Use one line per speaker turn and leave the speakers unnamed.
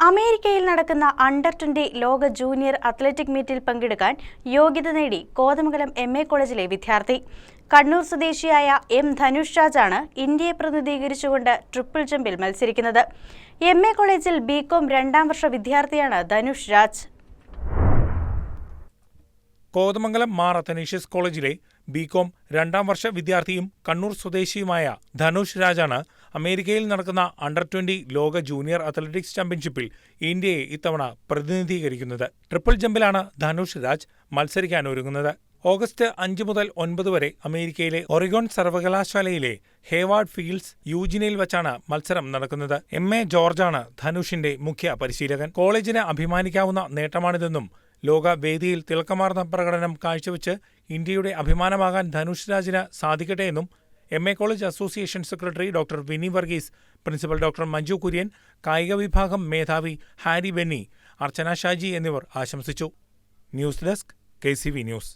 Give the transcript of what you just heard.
അമേരിക്കയിൽ നടക്കുന്ന അണ്ടർ-20 ലോക ജൂനിയർ അത്ലറ്റിക് മീറ്റിൽ പങ്കെടുക്കാൻ യോഗ്യത നേടി കോതമംഗലം എം.എ. കോളേജിലെ വിദ്യാർത്ഥി. കണ്ണൂർ സ്വദേശിയായ എം. ധനുഷ് രാജാണ് ഇന്ത്യയെ പ്രതിനിധീകരിച്ചുകൊണ്ട് ട്രിപ്പിൾ ജമ്പിൽ മത്സരിക്കുന്നത്. എം.എ. കോളേജിൽ ബി.കോം 2ാം വർഷ വിദ്യാർത്ഥിയാണ് ധനുഷ് രാജ്.
കോതമംഗലം മാർ അത്തനേഷ്യസ് കോളേജിലെ ബി.കോം 2ാം വർഷ വിദ്യാർത്ഥിയും കണ്ണൂർ സ്വദേശിയുമായ ധനുഷ് രാജാണ് അമേരിക്കയിൽ നടക്കുന്ന അണ്ടർ-20 ലോക ജൂനിയർ അത്ലറ്റിക്സ് ചാമ്പ്യൻഷിപ്പിൽ ഇന്ത്യയെ ഇത്തവണ പ്രതിനിധീകരിക്കുന്നത്. ട്രിപ്പിൾ ജമ്പിലാണ് ധനുഷ് രാജ് മത്സരിക്കാനൊരുങ്ങുന്നത്. ഓഗസ്റ്റ് 5 മുതൽ 9 വരെ അമേരിക്കയിലെ ഒറിഗോൺ സർവകലാശാലയിലെ ഹേവാർഡ് ഫീൽഡ്സ് യൂജിനിയിൽ വച്ചാണ് മത്സരം നടക്കുന്നത്. എം.എ. ജോർജാണ് ധനുഷിന്റെ മുഖ്യ പരിശീലകൻ. കോളേജിന് അഭിമാനിക്കാവുന്ന നേട്ടമാണിതെന്നും ലോകവേദിയിൽ തിളക്കമാർന്ന പ്രകടനം കാഴ്ചവെച്ച് ഇന്ത്യയുടെ അഭിമാനമാകാൻ ധനുഷ് രാജിന് സാധിക്കട്ടെയെന്നും MA. College association secretary doctor Vini Varghese, principal doctor Manju Kurian, കായിക വിഭാഗം മേധാവി ഹാരി ബെന്നി, അർച്ചന ഷാജി എന്നിവർ ആശംസിച്ചു. News desk KCV news.